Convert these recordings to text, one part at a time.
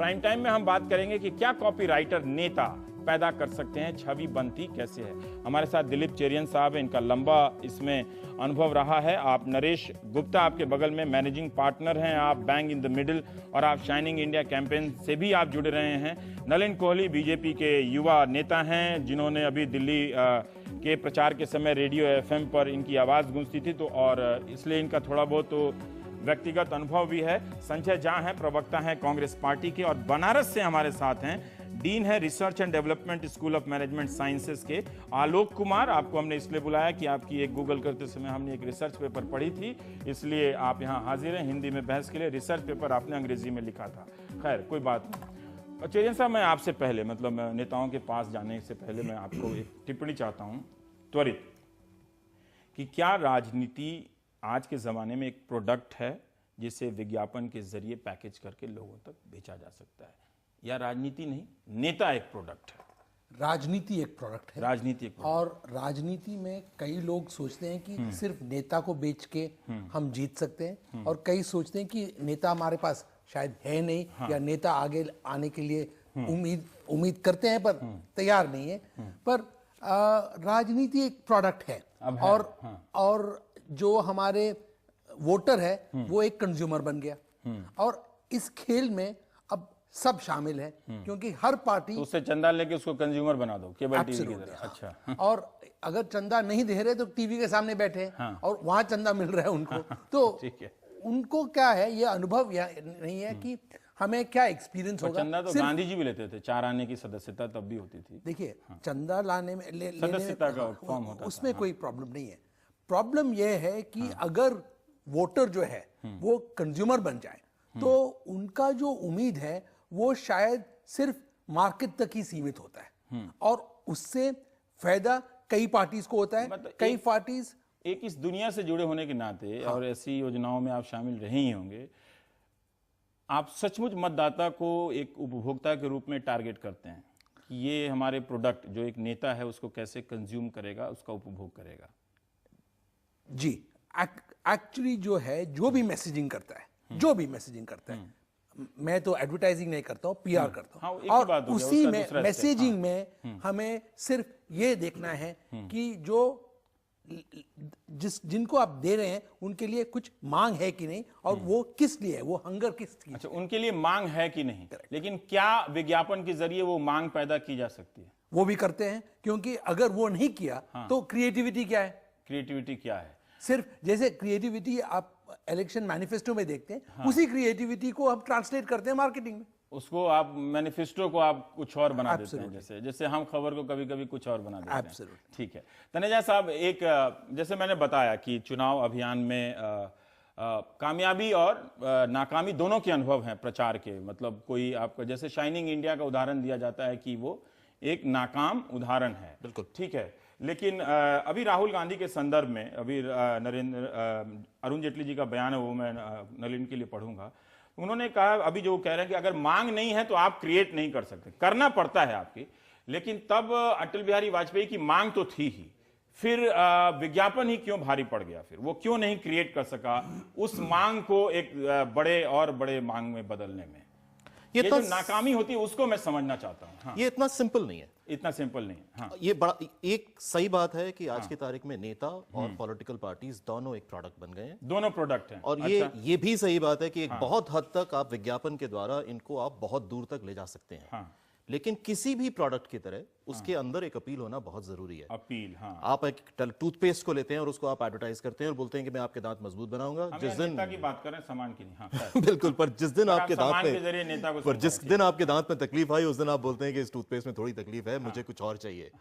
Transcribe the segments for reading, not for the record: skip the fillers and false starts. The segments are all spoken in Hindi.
प्राइम टाइम में हम बात करेंगे कि क्या कॉपीराइटर नेता पैदा कर सकते हैं, छवि बनती कैसे है। हमारे साथ दिलीप चेरियन साहब हैं, इनका लंबा इसमें अनुभव रहा है। आप नरेश गुप्ता आपके बगल में मैनेजिंग पार्टनर हैं, आप बैंग इन द मिडिल और आप शाइनिंग इंडिया कैंपेन से भी आप जुड़े रहे हैं। नलिन कोहली बीजेपी के युवा नेता हैं, जिन्होंने अभी दिल्ली के प्रचार के समय रेडियो एफएम पर इनकी आवाज़ गूंजती थी, तो और इसलिए इनका थोड़ा बहुत तो व्यक्तिगत अनुभव भी है। संजय झा हैं, प्रवक्ता हैं कांग्रेस पार्टी के, और बनारस से हमारे साथ हैं डीन है research and development school of management sciences के आलोक कुमार। आपको हमने इसलिए बुलाया कि आपकी एक गूगल करते समय हमने एक रिसर्च पेपर पढ़ी थी, इसलिए आप यहाँ हाजिर हैं हिंदी में बहस के लिए। रिसर्च पेपर आपने अंग्रेजी में लिखा था, खैर कोई बात नहीं। चेरियन साहब, मैं आपसे पहले मतलब नेताओं के पास जाने से पहले मैं आपको एक टिप्पणी चाहता हूँ त्वरित, कि क्या राजनीति आज के ज़माने में एक प्रोडक्ट है जिसे विज्ञापन के जरिए पैकेज करके लोगों तक बेचा जा सकता है, या राजनीति नहीं, नेता एक प्रोडक्ट है? राजनीति एक प्रोडक्ट है। राजनीति एक प्रोडक्ट। और राजनीति में कई लोग सोचते हैं कि सिर्फ नेता को बेच के हम जीत सकते हैं, और कई सोचते हैं कि नेता हमारे पास शायद है नहीं, या नेता आगे आने के लिए उम्मीद करते हैं पर तैयार नहीं है। पर राजनीति एक प्रोडक्ट है, और जो हमारे वोटर है वो एक कंज्यूमर बन गया, और इस खेल में अब सब शामिल है, क्योंकि हर पार्टी तो उससे चंदा लेके उसको कंज्यूमर बना दो केबल टीवी की तरह। अच्छा। और अगर चंदा नहीं दे रहे तो टीवी के सामने बैठे हैं, और वहां चंदा मिल रहा है उनको, तो उनको क्या है, ये अनुभव नहीं है कि हमें क्या एक्सपीरियंस होगा। चंदा तो गांधी जी भी लेते थे, 4 आने की सदस्यता तब भी होती थी। देखिए, चंदा लाने में सदस्यता का फॉर्म होता उसमें कोई प्रॉब्लम नहीं है। प्रॉब्लम यह है कि अगर वोटर जो है वो कंज्यूमर बन जाए, तो उनका जो उम्मीद है वो शायद सिर्फ मार्केट तक ही सीमित होता है, और उससे फायदा कई पार्टीज को होता है। मतलब कई पार्टीज एक इस दुनिया से जुड़े होने के नाते, और ऐसी योजनाओं में आप शामिल रहे ही होंगे, आप सचमुच मतदाता को एक उपभोक्ता के रूप में टारगेट करते हैं कि ये हमारे प्रोडक्ट जो एक नेता है उसको कैसे कंज्यूम करेगा, उसका उपभोग करेगा? जी, एक्चुअली जो है, जो भी मैसेजिंग करता है, मैं तो एडवर्टाइजिंग नहीं करता हूँ, पीआर करता हूँ, और उसी में मैसेजिंग में हमें सिर्फ ये देखना है कि जो जिनको आप दे रहे हैं उनके लिए कुछ मांग है कि नहीं, और वो किस लिए है, वो हंगर किस। अच्छा, उनके लिए मांग है कि नहीं, लेकिन क्या विज्ञापन के जरिए वो मांग पैदा की जा सकती है? वो भी करते हैं, क्योंकि अगर वो नहीं किया तो क्रिएटिविटी क्या है? क्रिएटिविटी क्या है? सिर्फ जैसे क्रिएटिविटी आप इलेक्शन मैनिफेस्टो में देखते हैं, उसी क्रिएटिविटी को हम ट्रांसलेट करते हैं मार्केटिंग में। उसको आप मैनिफेस्टो को आप कुछ और बना देते हैं, जैसे हम खबर को कभी कभी कुछ और बना देते हैं। ठीक है तनेजा साहब, एक जैसे मैंने बताया कि चुनाव अभियान में कामयाबी और नाकामी दोनों के अनुभव हैं प्रचार के। मतलब कोई आपका जैसे शाइनिंग इंडिया का उदाहरण दिया जाता है कि वो एक नाकाम उदाहरण है, बिल्कुल ठीक है। लेकिन अभी राहुल गांधी के संदर्भ में अभी अरुण जेटली जी का बयान है, वो मैं नलिन के लिए पढ़ूंगा। उन्होंने कहा, अभी जो कह रहे हैं कि अगर मांग नहीं है तो आप क्रिएट नहीं कर सकते, करना पड़ता है आपकी। लेकिन तब अटल बिहारी वाजपेयी की मांग तो थी ही, फिर विज्ञापन ही क्यों भारी पड़ गया? फिर वो क्यों नहीं क्रिएट कर सका उस मांग को एक बड़े और बड़े मांग में बदलने में? ये जो नाकामी होती है उसको मैं समझना चाहता हूँ। हाँ। ये इतना सिंपल नहीं है, इतना सिंपल नहीं है। हाँ। ये बड़ा एक सही बात है कि आज की तारीख में नेता और पॉलिटिकल पार्टीज दोनों एक प्रोडक्ट बन गए हैं, दोनों प्रोडक्ट हैं। और ये भी सही बात है कि एक बहुत हद तक आप विज्ञापन के द्वारा इनको आप बहुत दूर तक ले जा सकते हैं। लेकिन किसी भी प्रोडक्ट की तरह उसके अंदर एक अपील होना बहुत जरूरी है। अपील, हाँ। आप एक टूथपेस्ट को लेते हैं और उसको आप एडवर्टाइज करते हैं और बोलते हैं कि मैं आपके दांत मजबूत बनाऊंगा। जिस दिन नेता की बात करें, सामान की नहीं। हाँ, बिल्कुल, पर जिस दिन आपके दांत में तकलीफ आई, उस दिन आप बोलते हैं कि इस टूथपेस्ट में थोड़ी तकलीफ है, मुझे कुछ और चाहिए।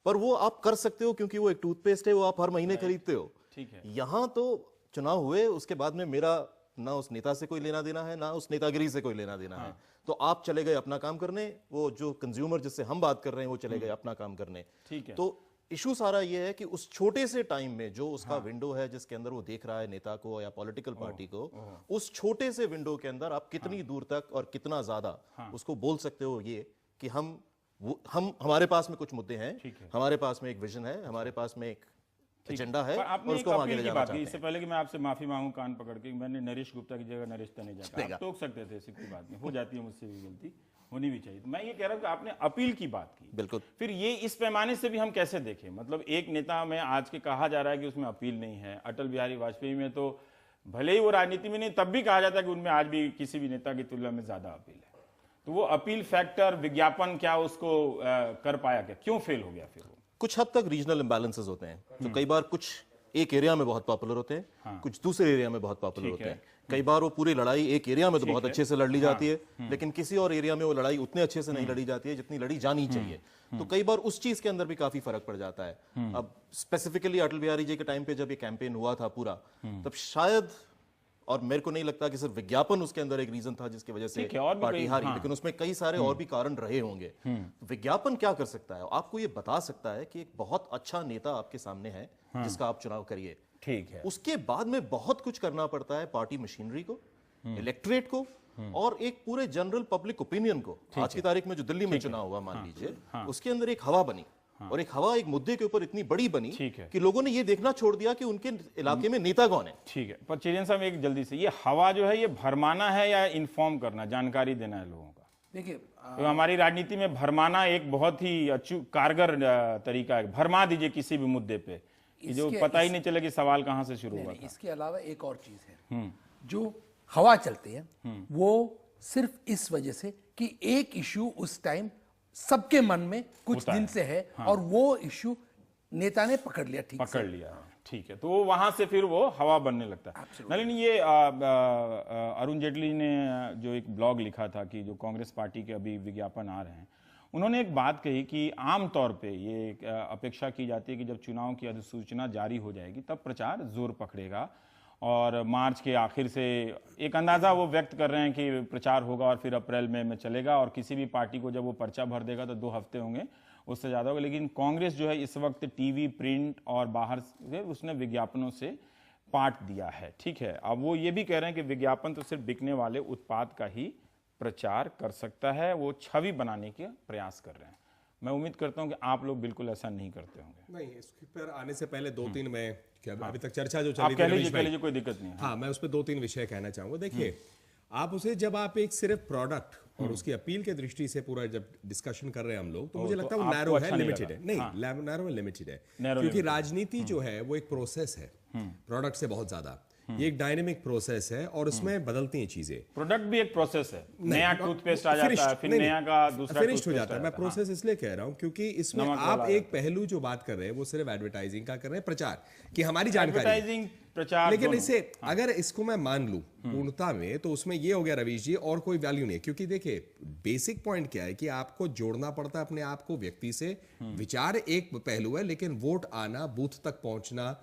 पर वो आप कर सकते हो क्योंकि वो एक टूथपेस्ट है, वो आप हर महीने खरीदते हो। ठीक है। यहां तो चुनाव हुए, उसके बाद में मेरा ना उस नेता से कोई लेना देना है, ना उस नेतागिरी से कोई लेना देना है। तो आप चले गए अपना काम करने, वो जो कंज्यूमर जिससे हम बात कर रहे हैं वो चले गए अपना काम करने। ठीक है। तो इशू सारा ये है कि उस छोटे से टाइम में जो उसका विंडो है जिसके अंदर वो देख रहा है नेता को या पॉलिटिकल पार्टी को, उस छोटे से विंडो के अंदर आप कितनी दूर तक और कितना ज्यादा उसको बोल सकते हो ये कि हम हमारे पास में कुछ मुद्दे हैं, हमारे पास में एक विजन है, हमारे पास में एक एजेंडा है पर आपने और एक उसको हम आगे अपील ले की जाना बात की, चाहते इससे हैं। पहले कि मैं आपसे माफी मांगू कान पकड़ के, मैंने नरेश गुप्ता की जगह नरेश तनेजा आप टोक सकते थे, ऐसी कोई बात नहीं, हो जाती है मुझसे भी गलती, होनी भी चाहिए। तो मैं ये कह रहा हूँ कि आपने अपील की बात की, बिल्कुल। फिर ये इस पैमाने से भी हम कैसे देखें? मतलब एक नेता में आज के कहा जा रहा है कि उसमें अपील नहीं है, अटल बिहारी वाजपेयी में तो भले ही वो राजनीति में नहीं, तब भी कहा जाता है कि उनमें आज भी किसी भी नेता की तुलना में ज्यादा अपील है। तो वो अपील फैक्टर, विज्ञापन, क्या उसको कर पाया, क्या क्यों फेल हो गया फिर वो? कुछ हद तक रीजनल इम्बैलेंसेस होते हैं, तो कई बार कुछ एक एरिया में बहुत पॉपुलर होते हैं, कुछ दूसरे एरिया में बहुत पॉपुलर होते हैं। कई बार वो पूरी लड़ाई एक एरिया में तो बहुत अच्छे से लड़ ली जाती है, लेकिन किसी और एरिया में वो लड़ाई उतने अच्छे से नहीं लड़ी जाती है जितनी लड़ी जानी चाहिए। तो कई बार उस चीज के अंदर भी काफी फर्क पड़ जाता है। अब स्पेसिफिकली अटल बिहारी जी के टाइम पे जब ये कैंपेन हुआ था पूरा, तब शायद, और मेरे को नहीं लगता कि सिर्फ विज्ञापन उसके अंदर एक रीजन था जिसकी वजह से और भी पार्टी कई- हारी, लेकिन उसमें कई सारे और भी कारण रहे होंगे। विज्ञापन क्या कर सकता है? आपको ये बता सकता है कि एक बहुत अच्छा नेता आपके सामने है जिसका आप चुनाव करिए। ठीक है, उसके बाद में बहुत कुछ करना पड़ता है पार्टी मशीनरी को, इलेक्टोरेट को, और एक पूरे जनरल पब्लिक ओपिनियन को। आज की तारीख में जो दिल्ली में चुनाव हुआ, मान लीजिए, उसके अंदर एक हवा बनी, और एक हवा एक मुद्दे के ऊपर इतनी बड़ी बनी ठीक है। कि लोगों ने ये देखना छोड़ दिया कि उनके इलाके में नेता कौन है। ठीक है, पर चिरियन साहब एक जल्दी से, ये हवा जो है ये भरमाना है या इन्फॉर्म करना, जानकारी देना है लोगों का? देखिए तो हमारी राजनीति में भरमाना एक बहुत ही कारगर तरीका है, भरमा दीजिए किसी भी मुद्दे पे कि जो पता ही नहीं चले कि सवाल कहां से शुरू हुआ था। इसके अलावा एक और चीज है, जो हवा चलती है वो सिर्फ इस वजह से कि एक इशू उस टाइम सबके मन में कुछ दिन से है, और वो इशू नेता ने पकड़ लिया, ठीक पकड़ लिया है, ठीक है, तो वहां से फिर वो हवा बनने लगता है। नलिन, ये अरुण जेटली ने जो एक ब्लॉग लिखा था कि जो कांग्रेस पार्टी के अभी विज्ञापन आ रहे हैं, उन्होंने एक बात कही कि आमतौर पे ये अपेक्षा की जाती है कि जब चुनाव की अधिसूचना जारी हो जाएगी तब प्रचार जोर पकड़ेगा, और मार्च के आखिर से एक अंदाज़ा वो व्यक्त कर रहे हैं कि प्रचार होगा और फिर अप्रैल में चलेगा, और किसी भी पार्टी को जब वो पर्चा भर देगा तो 2 हफ्ते होंगे, उससे ज़्यादा होगा। लेकिन कांग्रेस जो है इस वक्त टीवी, प्रिंट और बाहर से उसने विज्ञापनों से पाट दिया है, ठीक है। अब वो ये भी कह रहे हैं कि विज्ञापन तो सिर्फ बिकने वाले उत्पाद का ही प्रचार कर सकता है, वो छवि बनाने के प्रयास कर रहे हैं। मैं उम्मीद करता हूं कि आप लोग बिल्कुल ऐसा नहीं करते होंगे। नहीं, इस पर आने से पहले 2-3 मैं अभी तक चर्चा जो आप चली कह थी लीजिए, रमेश भाई, कोई दिक्कत नहीं है। हाँ, मैं उस पर 2-3 विषय कहना चाहूंगा। देखिए, आप उसे जब आप एक सिर्फ प्रोडक्ट और उसकी अपील के दृष्टि से पूरा जब डिस्कशन कर रहे हैं हम लोग, तो मुझे लगता है वो आपको नैरो अच्छा है, नहीं लिमिटेड है। लगा। नहीं, नैरो है, लिमिटेड है, Narrow क्योंकि limited। राजनीति जो है वो एक प्रोसेस है, प्रोडक्ट से बहुत ज्यादा। ये एक डायनेमिक प्रोसेस है और उसमें बदलती हैं चीजें। प्रोडक्ट भी एक प्रोसेस है, नया टूथपेस्ट आ जाता है, फिर नया का दूसरा फिनिश्ड हो जाता है। मैं प्रोसेस इसलिए कह रहा हूं क्योंकि इसमें नमक आप वाला एक पहलू जो बात कर रहे हैं वो सिर्फ एडवर्टाइजिंग का कर रहे हैं, प्रचार की हमारी जानकारी, एडवर्टाइजिंग, प्रचार, लेकिन दोनों। इसे अगर इसको मैं मान लूं पूर्णता में, तो उसमें ये हो गया रवीश जी, और कोई वैल्यू नहीं है। क्योंकि देखिए, बेसिक पॉइंट क्या है कि आपको जोड़ना पड़ता है अपने आप को व्यक्ति से। विचार एक पहलू है, लेकिन वोट आना, बूथ तक पहुंचना,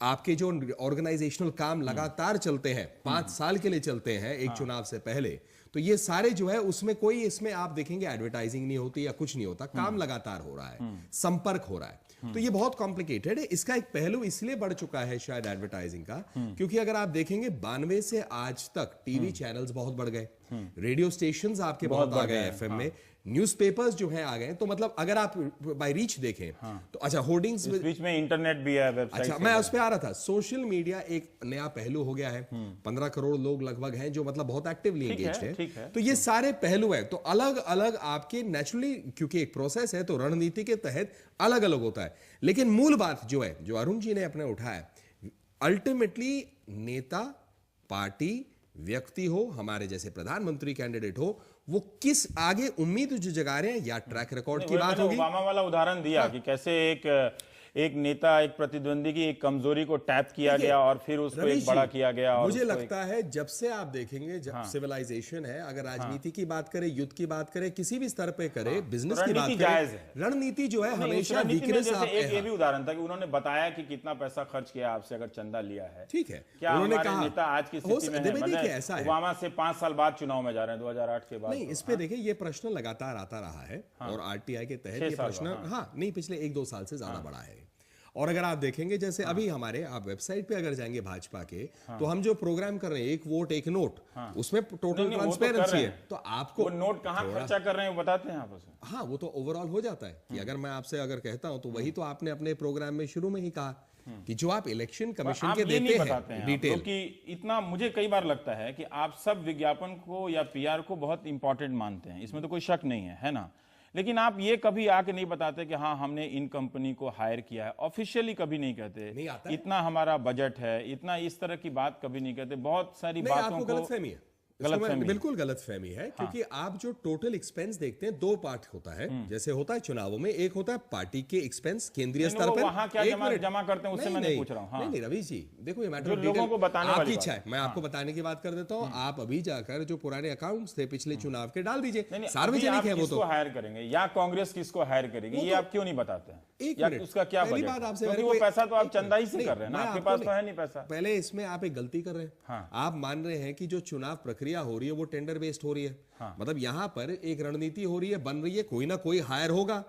आपके जो ऑर्गेनाइजेशनल काम लगातार चलते हैं, 5 साल के लिए चलते हैं एक चुनाव से पहले, तो ये सारे जो है उसमें कोई, इसमें आप देखेंगे एडवर्टाइजिंग नहीं होती या कुछ नहीं होता, काम लगातार हो रहा है, संपर्क हो रहा है। तो ये बहुत कॉम्प्लिकेटेड है। इसका एक पहलू इसलिए बढ़ चुका है शायद एडवर्टाइजिंग का, क्योंकि अगर आप देखेंगे 92 से आज तक टीवी चैनल्स बहुत बढ़ गए, रेडियो स्टेशंस आपके बहुत आ गए एफएम में, न्यूज़पेपर्स जो है आ गए। तो मतलब अगर आप बाय रीच देखें तो अच्छा, होर्डिंग्स इस बीच में इंटरनेट भी है, वेबसाइट। अच्छा, मैं उस पे आ रहा था। सोशल मीडिया एक नया पहलू हो गया है, 15 करोड़ लोग लगभग हैं जो मतलब बहुत एक्टिवली एंगेज्ड है। तो ये सारे पहलू है, तो अलग अलग आपके नेचुरली, क्योंकि एक प्रोसेस है तो रणनीति के तहत अलग अलग होता है। लेकिन मूल बात जो है, जो अरुण जी ने अपने उठाया, अल्टीमेटली नेता, पार्टी, व्यक्ति हो, हमारे जैसे प्रधानमंत्री कैंडिडेट हो, वो किस आगे उम्मीद जो जगा रहे हैं, या ट्रैक रिकॉर्ड की बात होगी। ओबामा वाला उदाहरण दिया कि कैसे एक नेता, एक प्रतिद्वंदी की एक कमजोरी को टैप किया गया और फिर उसको एक बड़ा किया गया। और मुझे लगता है जब से आप देखेंगे, जब सिविलाइजेशन है, अगर राजनीति की बात करें, युद्ध की बात करें, किसी भी स्तर पे करें, बिजनेस की बात करें, रणनीति जो है हमेशा वीकनेस। एक ये भी उदाहरण था कि उन्होंने बताया कि कितना पैसा खर्च किया आपसे अगर चंदा लिया है, ठीक है, क्या उन्होंने हमारे कहा नेता आज की स्थिति में है? ऐसा है, ओबामा से 5 साल बाद चुनाव में जा रहे हैं, 2008 के बाद। नहीं, इस पे देखिए, ये प्रश्न लगातार आता रहा है और आरटीआई के तहत ये प्रश्न, हाँ नहीं, पिछले 1-2 साल से ज्यादा बड़ा है। और अगर आप देखेंगे, जैसे अभी हमारे, आप वेबसाइट पे अगर जाएंगे भाजपा के, तो हम जो प्रोग्राम कर रहे हैं, एक वोट एक नोट, उसमें टोटल ट्रांसपेरेंसी है। तो आपको वो नोट कहां खर्चा कर रहे हैं वो बताते हैं आप उसे। हाँ, वो तो ओवरऑल हो जाता है कि अगर मैं आपसे अगर कहता हूं, तो वही तो आपने अपने प्रोग्राम में शुरू में ही कहा कि जो आप इलेक्शन कमीशन आप के ये देते नहीं हैं बताते हैं डिटेल, क्योंकि इतना मुझे कई बार लगता है कि आप सब विज्ञापन को या पीआर को बहुत इंपॉर्टेंट मानते हैं, इसमें तो कोई शक नहीं है ना, लेकिन आप ये कभी आके नहीं बताते कि हाँ हमने इन कंपनी को हायर किया है, ऑफिशियली कभी नहीं कहते, नहीं आता है। इतना हमारा बजट है, इतना इस तरह की बात कभी नहीं कहते, बहुत सारी नहीं, बातों आपको को गलतफहमी है, गलतफहमी है। बिल्कुल गलतफहमी है, क्योंकि आप जो टोटल एक्सपेंस देखते हैं दो पार्ट होता है, जैसे होता है चुनावों में, एक होता है पार्टी के एक्सपेंस केंद्रीय नहीं, स्तर वो पर, वहाँ क्या एक मिनट। जमा करते हैं उससे नहीं, मैं नहीं नहीं, पूछ रहा हूँ। हाँ। नहीं रवि जी, देखो ये मैटर जो लोगों को बताने वाली आपकी बात इच्छा है, मैं आपको बताने की बात कर देता हूँ, आप अभी जाकर जो पुराने अकाउंट्स थे पिछले चुनाव के डाल दीजिए, नहीं, सार्वजनिक है वो किसको तो। हायर करेंगे या कांग्रेस किसको हायर करेगी, ये आप क्यों नहीं बताते हैं? एक या मिनट, उसका क्या पहली बजट बात है? आपसे क्योंकि मेरे वो को पैसा तो आप एक चंदा ही मिनट, से नहीं, कर रहे हैं ना, मैं आपके आपको पास तो है नहीं पैसा। पहले इसमें आप एक गलती कर रहे हैं, हाँ। आप मान रहे हैं कि जो चुनाव प्रक्रिया हो रही है वो टेंडर बेस्ड हो रही है, मतलब यहाँ पर एक रणनीति हो रही है, बन रही है, कोई ना कोई हायर होगा,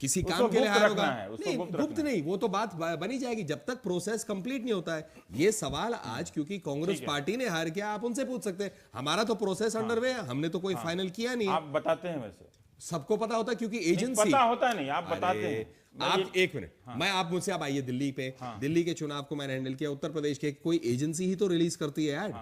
किसी उसको काम के लिए गुप्त हायर रखना होगा। है, उसको नहीं, गुप्त गुप्त रखना नहीं, वो तो बात बनी जाएगी जब तक प्रोसेस कंप्लीट नहीं होता है। ये सवाल आज क्योंकि कांग्रेस पार्टी ने हायर किया, आप उनसे पूछ सकते हैं, हमारा तो प्रोसेस अंडरवे है, हमने तो कोई फाइनल किया नहीं है। आप बताते हैं वैसे? सबको पता होता है क्योंकि एजेंसी, पता होता है नहीं, आप बताते हैं। आप एक मिनट, मैं आप मुझसे, आप आइए दिल्ली पे, दिल्ली के चुनाव को मैंने हैंडल किया, उत्तर प्रदेश के कोई एजेंसी ही तो रिलीज करती है ऐड,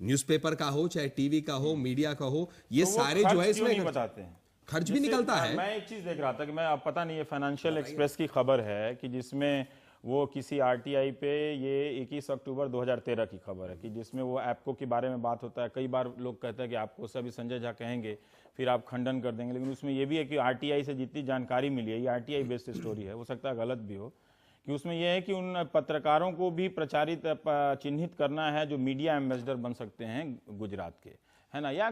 न्यूज़पेपर का हो चाहे टीवी का हो, मीडिया का हो, ये तो वो सारे खर्च जो है क्यों इसमें नहीं बताते हैं? खर्च भी जैसे निकलता है। मैं एक चीज देख रहा था कि मैं, अब पता नहीं है, फाइनेंशियल एक्सप्रेस की खबर है कि जिसमें वो किसी आरटीआई पे, ये 21 अक्टूबर 2013 की खबर है कि जिसमें वो ऐपको के बारे में बात होता है। कई बार लोग कहते हैं कि आपको सभी संजय झा कहेंगे, फिर आप खंडन कर देंगे, लेकिन उसमें ये भी है कि आरटीआई से जितनी जानकारी मिली है, ये आरटीआई बेस्ड स्टोरी है, हो सकता है गलत भी हो, कि उसमें यह है कि उन पत्रकारों को भी प्रचारित चिन्हित करना है जो मीडिया एम्बेसडर बन सकते हैं गुजरात के, है ना, या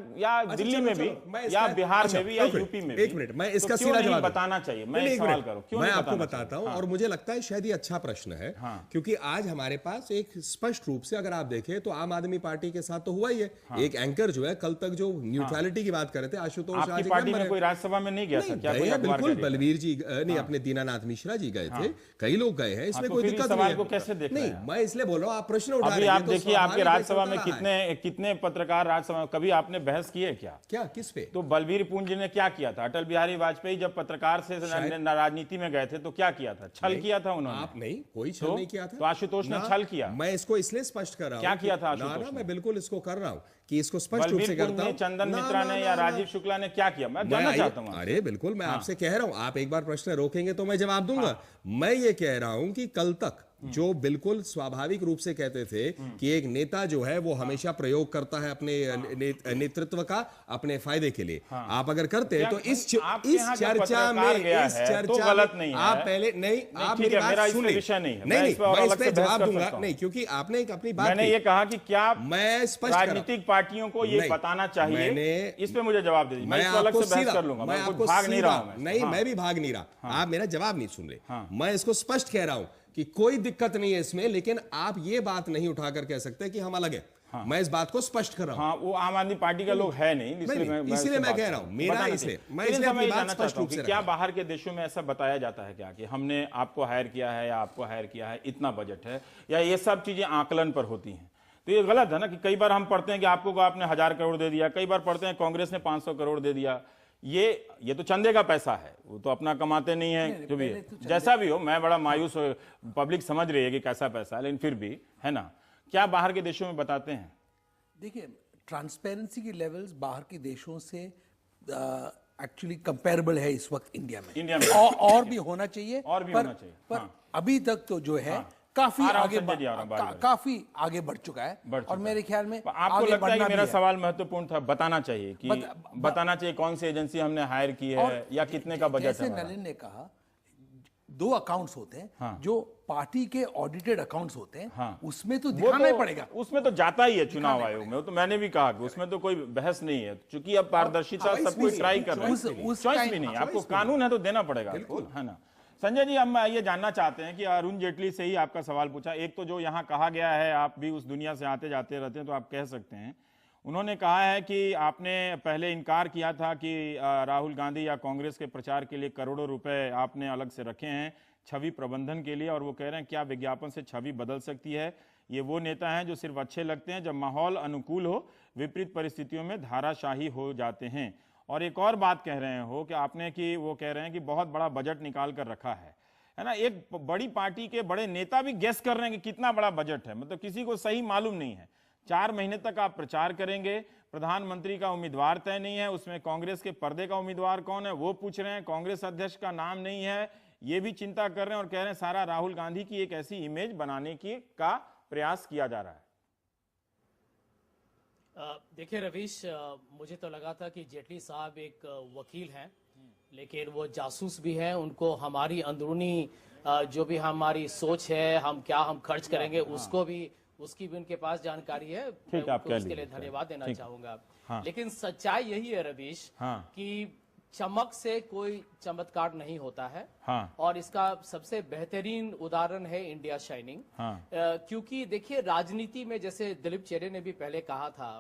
दिल्ली में भी, या बिहार में भी, या यूपी में भी। एक मिनट, मैं इसका तो क्यों सीधा नहीं जवाब बताना चाहिए? मैं एक सवाल करूं, क्यों मैं नहीं आपको बताना बताता चाहिए? हूं, और मुझे लगता है शायद ये अच्छा प्रश्न है, क्योंकि आज हमारे पास एक स्पष्ट रूप से अगर आप देखें तो आम आदमी पार्टी के साथ तो हुआ ही है, एक एंकर जो है कल तक जो न्यूट्रलिटी की बात कर रहे थे, आशुतोष आपकी पार्टी में कोई राज्यसभा में नहीं गया था क्या? कोई अखबार बिल्कुल, का बलवीर जी नहीं, अपने दीनानाथ मिश्रा जी गए थे, कई लोग गए हैं, इसमें तो कोई फिर दिक्कत इस नहीं सवाल है। को कैसे देख रहे नहीं, हैं? मैं इसलिए बोल रहा हूं, आप प्रश्न उठा अभी रहे हैं, आप तो देखिए आपके स्वाभाविक राज्यसभा में चलता रहा है। कितने पत्रकार राज्यसभा में, कभी आपने बहस की है क्या? किस पे? तो बलवीर पूंज ने क्या किया था? अटल बिहारी वाजपेयी जब पत्रकार से राजनीति में गए थे तो क्या किया था? छल किया था उन्होंने। आप नहीं, कोई छल नहीं किया था। तो आशुतोष ने छल किया। मैं इसको इसलिए स्पष्ट कर रहा हूं, क्या किया था आशुतोष ने? मैं बिल्कुल इसको कर रहा हूं कि इसको स्पष्ट रूप से बलवीर करता हूं। चंदन मित्रा ने या राजीव शुक्ला ने क्या किया? मैं जानना चाहता हूं। अरे बिल्कुल, मैं आपसे कह रहा हूं, आप एक बार प्रश्न रोकेंगे तो मैं जवाब दूंगा। मैं ये कह रहा हूं कि कल तक जो बिल्कुल स्वाभाविक रूप से कहते थे कि एक नेता जो है वो हमेशा प्रयोग करता है अपने नेतृत्व का अपने फायदे के लिए, आप अगर करते हैं तो इस चर्चा में तो गलत नहीं है। आप पहले नहीं, आप मेरी बात सुन लीजिए। नहीं, मैं इस पे जवाब दूंगा नहीं, क्योंकि आपने एक अपनी बात, मैंने ये कहा कि क्या मैं स्पष्ट राजनीतिक पार्टियों को ये बताना चाहिए, इस पे मुझे जवाब दे दीजिए। मैं इसको अलग से बहस कर लूंगा, मैं आपको भाग नहीं रहा हूं। नहीं, मैं भी भाग नहीं रहा, आप मेरा जवाब नहीं सुन रहे। मैं इसको स्पष्ट कह रहा हूं कि कोई दिक्कत नहीं है इसमें, लेकिन आप ये बात नहीं उठाकर कह सकते कि हम अलग है। मैं इस बात को स्पष्ट कर रहा हूं। हाँ, वो आम आदमी पार्टी का लोग है नहीं, इसलिए मैं कह रहा हूं, मेरा इसलिए मैं अपनी बात स्पष्ट रूप से, क्या बाहर के देशों में ऐसा बताया जाता है क्या कि हमने आपको हायर किया है या आपको हायर किया है, इतना बजट है, या ये सब चीजें आकलन पर होती हैं? तो ये गलत है ना कि कई बार हम पढ़ते हैं कि आपको आपने 1000 करोड़ दे दिया, कई बार पढ़ते हैं कांग्रेस ने 500 करोड़ दे दिया। ये तो चंदे का पैसा है, वो तो अपना कमाते नहीं है, जो भी है, जैसा भी हो। मैं बड़ा मायूस, पब्लिक समझ रही है कि कैसा पैसा है, लेकिन फिर भी है ना, क्या बाहर के देशों में बताते हैं? देखिए, ट्रांसपेरेंसी की लेवल्स बाहर के देशों से एक्चुअली कंपेरेबल है इस वक्त इंडिया में, और भी होना चाहिए, पर अभी तक तो जो है काफी आगे बढ़ चुका है, और मेरे ख्याल में आपको लगता है कि मेरा सवाल महत्वपूर्ण था, बताना चाहिए कि बताना चाहिए कौन सी एजेंसी हमने हायर की है या कितने का बजट है? जैसे नलिन ने कहा, 2 अकाउंट्स होते हैं, जो पार्टी के ऑडिटेड अकाउंट्स होते हैं, उसमें तो दिखाना ही पड़ेगा, उसमें तो जाता ही है चुनाव आयोग में, तो मैंने भी कहा कि उसमें तो कोई बहस नहीं है, क्योंकि अब पारदर्शिता सब कुछ ट्राई कर रहे हैं, चॉइस भी नहीं, आपको कानून है तो देना पड़ेगा आपको, है ना। संजय जी, हम ये जानना चाहते हैं कि अरुण जेटली से ही आपका सवाल पूछा, एक तो जो यहाँ कहा गया है, आप भी उस दुनिया से आते जाते रहते हैं तो आप कह सकते हैं, उन्होंने कहा है कि आपने पहले इनकार किया था कि राहुल गांधी या कांग्रेस के प्रचार के लिए करोड़ों रुपए आपने अलग से रखे हैं छवि प्रबंधन के लिए, और वो कह रहे हैं क्या विज्ञापन से छवि बदल सकती है? ये वो नेता हैं जो सिर्फ अच्छे लगते हैं, जब माहौल अनुकूल हो, विपरीत परिस्थितियों में धाराशाही हो जाते हैं। और एक और बात कह रहे हो कि आपने कि वो कह रहे हैं कि बहुत बड़ा बजट निकाल कर रखा है, है ना, एक बड़ी पार्टी के बड़े नेता भी गेस कर रहे हैं कि कितना बड़ा बजट है, मतलब किसी को सही मालूम नहीं है। 4 महीने तक आप प्रचार करेंगे, प्रधानमंत्री का उम्मीदवार तय नहीं है, उसमें कांग्रेस के पर्दे का उम्मीदवार कौन है वो पूछ रहे हैं, कांग्रेस अध्यक्ष का नाम नहीं है, ये भी चिंता कर रहे हैं और कह रहे हैं सारा राहुल गांधी की एक ऐसी इमेज बनाने की का प्रयास किया जा रहा है। देखिए रवीश, मुझे तो लगा था कि जेटली साहब एक वकील हैं, लेकिन वो जासूस भी हैं। उनको हमारी अंदरूनी जो भी हमारी सोच है, हम खर्च करेंगे, उसकी भी उनके पास जानकारी है। मैं उनको उसके लिए धन्यवाद देना चाहूंगा। हाँ। लेकिन सच्चाई यही है रवीश, हाँ। कि चमक से कोई चमत्कार नहीं होता है। हाँ। और इसका सबसे बेहतरीन उदाहरण है इंडिया शाइनिंग। हाँ। क्योंकि देखिए, राजनीति में जैसे दिलीप चेरे ने भी पहले कहा था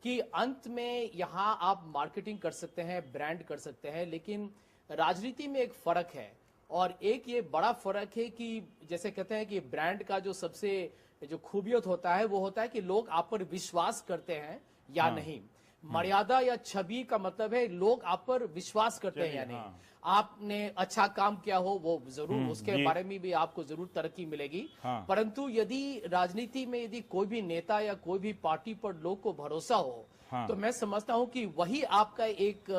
कि अंत में यहाँ आप मार्केटिंग कर सकते हैं, ब्रांड कर सकते हैं, लेकिन राजनीति में एक फर्क है। और एक ये बड़ा फर्क है कि जैसे कहते हैं कि ब्रांड का जो सबसे जो खूबियत होता है वो होता है कि लोग आप पर विश्वास करते हैं या नहीं। मर्यादा या छवि का मतलब है लोग आप पर विश्वास करते हैं या नहीं। आपने अच्छा काम किया हो वो जरूर, उसके बारे में भी आपको जरूर तरक्की मिलेगी। परंतु यदि राजनीति में यदि कोई भी नेता या कोई भी पार्टी पर लोग को भरोसा हो, तो मैं समझता हूं कि वही आपका एक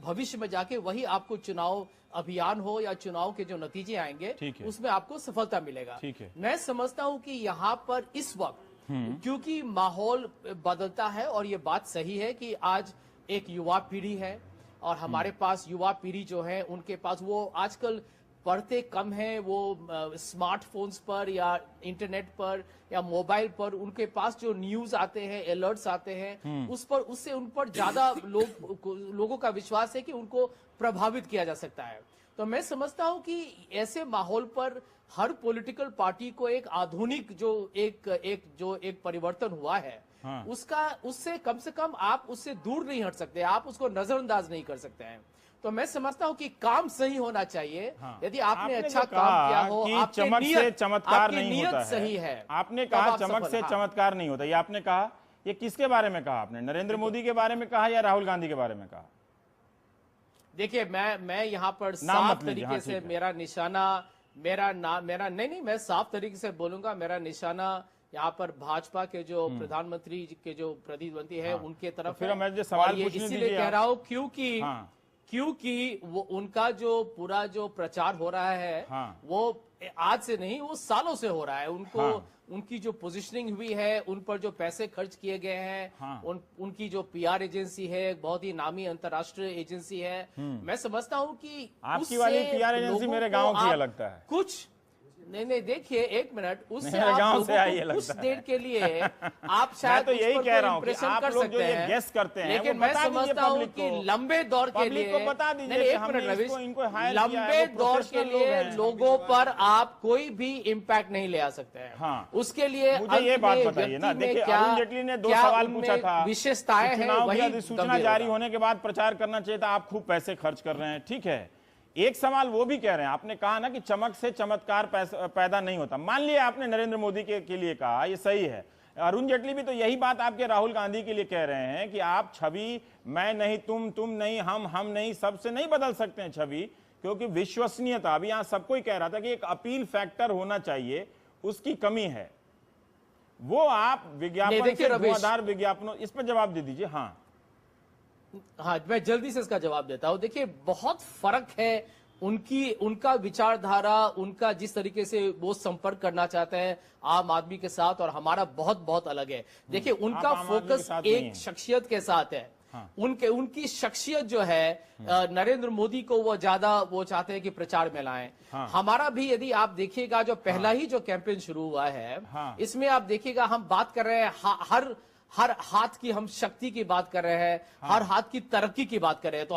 भविष्य में जाके वही आपको चुनाव अभियान हो या चुनाव के जो नतीजे आएंगे उसमें आपको सफलता मिलेगा। मैं समझता हूं कि यहाँ पर इस वक्त क्योंकि माहौल बदलता है, और ये बात सही है कि आज एक युवा पीढ़ी है और हमारे पास युवा पीढ़ी जो है उनके पास वो आजकल पढ़ते कम है, वो स्मार्टफोन्स पर या इंटरनेट पर या मोबाइल पर उनके पास जो न्यूज आते हैं, अलर्ट्स आते हैं, उससे उन पर ज्यादा लोगों का विश्वास है कि उनको प्रभावित किया जा सकता है। तो मैं समझता हूं कि ऐसे माहौल पर हर पॉलिटिकल पार्टी को एक आधुनिक जो एक परिवर्तन हुआ है, उससे कम से कम आप उससे दूर नहीं हट सकते, आप उसको नजरअंदाज नहीं कर सकते हैं। तो मैं समझता हूं कि काम सही होना चाहिए। यदि आपने अच्छा काम किया हो, आपकी चमक से चमत्कार नहीं नीयत होता है। सही है, आपने कहा चमक से चमत्कार नहीं होता, ये आपने कहा, ये किसके बारे में कहा आपने? नरेंद्र मोदी के बारे में कहा या राहुल गांधी के बारे में कहा? देखिए, मैं यहाँ पर साफ तरीके से मेरा निशाना नहीं, मैं साफ तरीके से बोलूंगा, मेरा निशाना यहाँ पर भाजपा के जो प्रधानमंत्री के जो प्रतिद्वंदी है उनके तरफ तो फिर मैं जो सवाल है। पूछने इसीलिए दीजिए कह रहा हूँ क्योंकि वो उनका जो पूरा जो प्रचार हो रहा है वो आज से नहीं, वो सालों से हो रहा है। उनकी जो पोजीशनिंग हुई है, उन पर जो पैसे खर्च किए गए हैं, उनकी जो पीआर एजेंसी है, बहुत ही नामी अंतर्राष्ट्रीय एजेंसी है। मैं समझता हूँ कि आपकी वाली पीआर एजेंसी मेरे गांव की लगता है। कुछ नहीं, देखिए एक मिनट, उससे गांव से आई है कुछ देर के लिए आप शायद तो यही कह रहा हूँ कि इम्प्रेशन आप कर लोग सकते जो ये हैं, गेस करते हैं, लेकिन मैं समझता हूँ कि लंबे दौर के लिए को बता दीजिए एक मिनट रवीश, लंबे दौर के लिए लोगों पर आप कोई भी इम्पैक्ट नहीं ले आ सकते हैं। उसके लिए मुझे ये बात बताइए ना, देखिए अरुण जेटली ने 2 सवाल पूछा था, विशेषताएं हैं, वही अधिसूचना जारी होने के बाद प्रचार करना चाहिए था, आप खूब पैसे खर्च कर रहे हैं, ठीक है। एक सवाल वो भी कह रहे हैं, आपने कहा ना कि चमक से चमत्कार पैदा नहीं होता। मान लिया आपने नरेंद्र मोदी के लिए कहा, ये सही है। अरुण जेटली भी तो यही बात आपके राहुल गांधी के लिए कह रहे हैं कि आप छवि मैं नहीं, तुम नहीं, हम नहीं, सबसे नहीं बदल सकते हैं छवि, क्योंकि विश्वसनीयता, अभी यहां सबको ही कह रहा था कि एक अपील फैक्टर होना चाहिए, उसकी कमी है। वो आप विज्ञापन से धुआंधार विज्ञापनों, इस पर जवाब दे दीजिए। हाँ, मैं जल्दी से इसका जवाब देता हूं। देखिए, बहुत फर्क है उनका विचारधारा, उनका जिस तरीके से वो संपर्क करना चाहते हैं आम आदमी के साथ, और हमारा बहुत बहुत अलग है। देखिए, उनका फोकस एक शख्सियत के साथ है। उनकी शख्सियत जो है, नरेंद्र मोदी को वो ज्यादा वो चाहते हैं कि प्रचार में लाएं। हमारा भी यदि आप देखिएगा, जो पहला ही जो कैंपेन शुरू हुआ है, इसमें आप देखिएगा हम बात कर रहे हैं हर हाथ की, हम शक्ति की बात कर रहे हैं, हर हाथ की तरक्की की बात कर रहे हैं। तो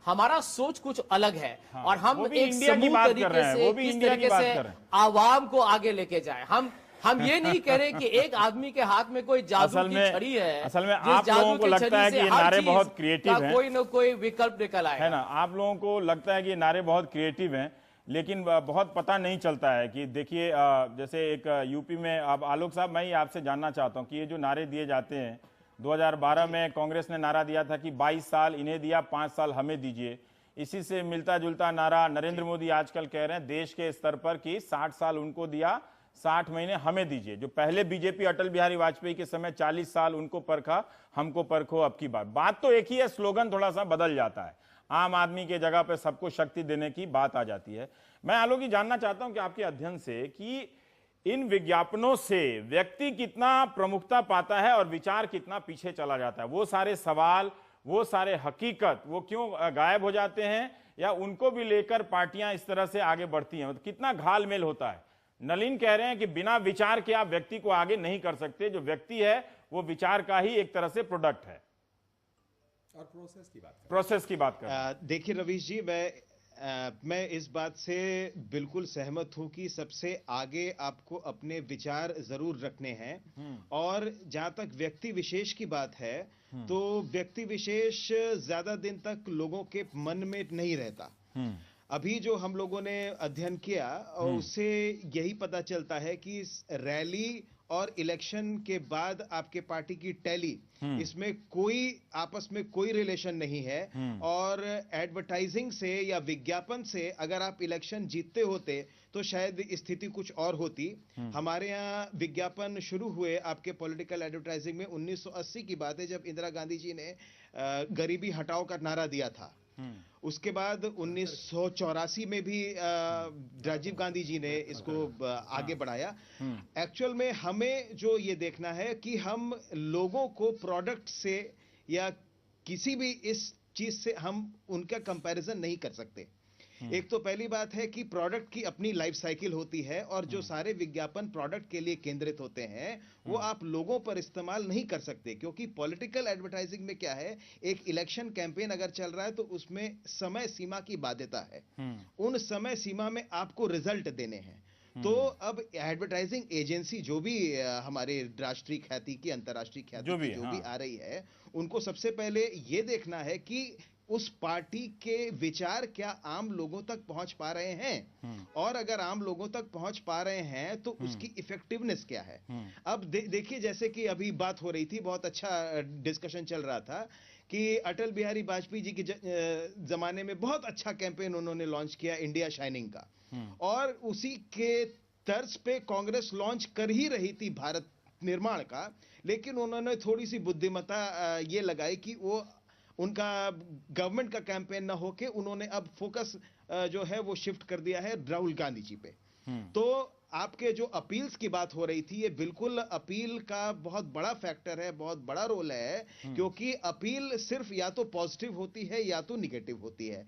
हमारा सोच कुछ अलग है, और हम एक समूह तरीके से किस तरीके से आवाम को आगे लेके जाए। हम ये नहीं कह रहे कि एक आदमी के हाथ में कोई जादू की छड़ी है। असल में आप लोगों को लगता है कि ये नारे बहुत क्रिएटिव हैं, कोई न कोई विकल्प निकल आए, है ना। आप लोगों को लगता है कि ये नारे बहुत क्रिएटिव हैं, लेकिन बहुत पता नहीं चलता है कि देखिए, जैसे एक यूपी में, अब आलोक साहब, मैं ही आपसे जानना चाहता हूं कि ये जो नारे दिए जाते हैं, 2012 में कांग्रेस ने नारा दिया था कि 22 साल इन्हें दिया, 5 साल हमें दीजिए। इसी से मिलता जुलता नारा नरेंद्र मोदी आजकल कह रहे हैं देश के स्तर पर कि 60 साल उनको दिया, 60 महीने हमें दीजिए। जो पहले बीजेपी अटल बिहारी वाजपेयी के समय 40 साल उनको परखा, हमको परखो अब की बात तो एक ही है, स्लोगन थोड़ा सा बदल जाता है। आम आदमी के जगह पे सबको शक्ति देने की बात आ जाती है। मैं आलोक जी जानना चाहता हूं कि आपके अध्ययन से कि इन विज्ञापनों से व्यक्ति कितना प्रमुखता पाता है और विचार कितना पीछे चला जाता है। वो सारे सवाल, वो सारे हकीकत, वो क्यों गायब हो जाते हैं, या उनको भी लेकर पार्टियां इस तरह से आगे बढ़ती हैं? मतलब कितना घालमेल होता है। नलिन कह रहे हैं कि बिना विचार के आप व्यक्ति को आगे नहीं कर सकते। जो व्यक्ति है वो विचार का ही एक तरह से प्रोडक्ट है। और प्रोसेस की बात कर देखिए रवीश जी, मैं इस बात से बिल्कुल सहमत हूं कि सबसे आगे आपको अपने विचार जरूर रखने हैं। और जहां तक व्यक्ति विशेष की बात है तो व्यक्ति विशेष ज्यादा दिन तक लोगों के मन में नहीं रहता। अभी जो हम लोगों ने अध्ययन किया और उससे यही पता चलता है कि रैली और इलेक्शन के बाद आपके पार्टी की टैली, इसमें कोई आपस में कोई रिलेशन नहीं है। और एडवर्टाइजिंग से या विज्ञापन से अगर आप इलेक्शन जीतते होते तो शायद स्थिति कुछ और होती। हमारे यहाँ विज्ञापन शुरू हुए आपके पॉलिटिकल एडवर्टाइजिंग में 1980 की बात है, जब इंदिरा गांधी जी ने गरीबी हटाओ का नारा दिया था। उसके बाद 1984 में भी राजीव गांधी जी ने इसको आगे बढ़ाया। एक्चुअल में हमें जो ये देखना है कि हम लोगों को प्रोडक्ट से या किसी भी इस चीज से हम उनका कंपैरिजन नहीं कर सकते। एक तो पहली बात है कि प्रोडक्ट की अपनी लाइफ साइकिल होती है और जो सारे विज्ञापन प्रोडक्ट के लिए केंद्रित होते हैं वो आप लोगों पर इस्तेमाल नहीं कर सकते। क्योंकि पॉलिटिकल एडवर्टाइजिंग में क्या है, एक इलेक्शन कैंपेन अगर चल रहा है तो उसमें समय सीमा की बाध्यता है। उन समय सीमा में आपको रिजल्ट देने हैं। तो अब एडवर्टाइजिंग एजेंसी जो भी हमारे राष्ट्रीय ख्याति की, अंतर्राष्ट्रीय ख्याति जो भी आ रही है, उनको सबसे पहले ये देखना है कि उस पार्टी के विचार क्या आम लोगों तक पहुंच पा रहे हैं। और अगर आम लोगों तक पहुंच पा रहे हैं तो उसकी इफेक्टिवनेस क्या है। अब देखिए, जैसे कि अभी बात हो रही थी, बहुत अच्छा डिस्कशन चल रहा था कि अटल बिहारी वाजपेयी जी के जमाने में बहुत अच्छा कैंपेन उन्होंने लॉन्च किया, इंडिया शाइनिंग का। और उसी के तर्ज पे कांग्रेस लॉन्च कर ही रही थी भारत निर्माण का, लेकिन उन्होंने थोड़ी सी बुद्धिमत्ता ये लगाई कि वो उनका गवर्नमेंट का कैंपेन ना होके उन्होंने अब फोकस जो है वो शिफ्ट कर दिया है राहुल गांधी जी पे। तो आपके जो अपील्स की बात हो रही थी, ये बिल्कुल अपील का बहुत बड़ा फैक्टर है, बहुत बड़ा रोल है। क्योंकि अपील सिर्फ या तो पॉजिटिव होती है या तो निगेटिव होती है।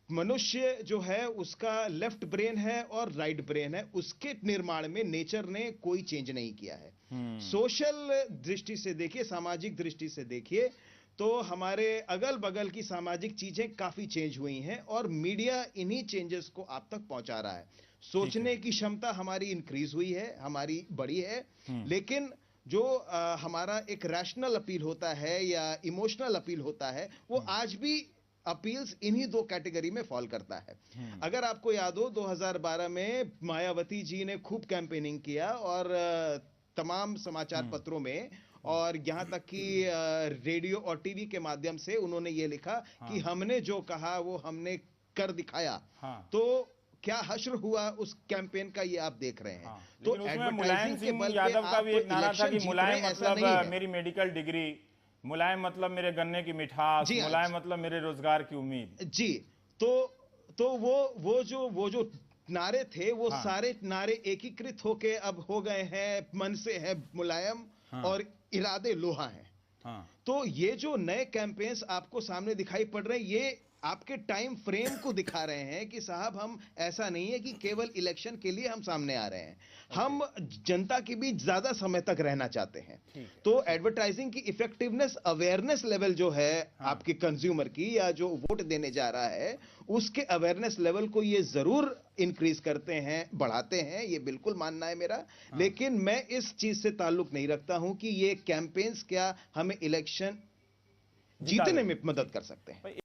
मनुष्य जो है उसका लेफ्ट ब्रेन है और राइट ब्रेन है, उसके निर्माण में नेचर ने कोई चेंज नहीं किया है। सोशल दृष्टि से देखिए, सामाजिक दृष्टि से देखिए तो हमारे अगल बगल की सामाजिक चीजें काफी चेंज हुई हैं और मीडिया इन्हीं चेंजेस को आप तक पहुंचा रहा है। सोचने की क्षमता हमारी इंक्रीज हुई है, हमारी बढ़ी है। लेकिन जो हमारा एक रैशनल अपील होता है या इमोशनल अपील होता है, वो आज भी अपील्स इन्हीं दो कैटेगरी में फॉल करता है। अगर आपको याद हो, 2012 में मायावती जी ने खूब कैंपेनिंग किया और तमाम समाचार पत्रों में और यहां तक कि रेडियो और टीवी के माध्यम से उन्होंने ये लिखा कि हमने जो कहा वो हमने कर दिखाया। तो क्या हश्र हुआ उस कैंपेन का, ये आप देख रहे हैं। तो मुलायम सिंह यादव का भी एक नारा था कि मुलायम मतलब मेरी मेडिकल डिग्री, मुलायम मतलब मेरे गन्ने की मिठास, मुलायम मतलब मेरे रोजगार की उम्मीद। जी, तो वो जो नारे थे वो सारे नारे एकीकृत होके अब हो गए हैं, मन से है मुलायम और इरादे लोहा हैं। तो ये जो नए कैंपेन्स आपको सामने दिखाई पड़ रहे हैं, ये आपके टाइम फ्रेम को दिखा रहे हैं कि साहब हम ऐसा नहीं है कि केवल इलेक्शन के लिए हम सामने आ रहे हैं, हम जनता के बीच ज्यादा समय तक रहना चाहते हैं। तो एडवर्टाइजिंग की इफेक्टिवनेस, अवेयरनेस लेवल जो है आपके कंज्यूमर की या जो वोट देने जा रहा है, उसके अवेयरनेस लेवल को ये जरूर इंक्रीज करते हैं, बढ़ाते हैं, ये बिल्कुल मानना है मेरा। लेकिन मैं इस चीज से ताल्लुक नहीं रखता हूं कि ये कैंपेन्स क्या हमें इलेक्शन जीतने में मदद कर सकते हैं।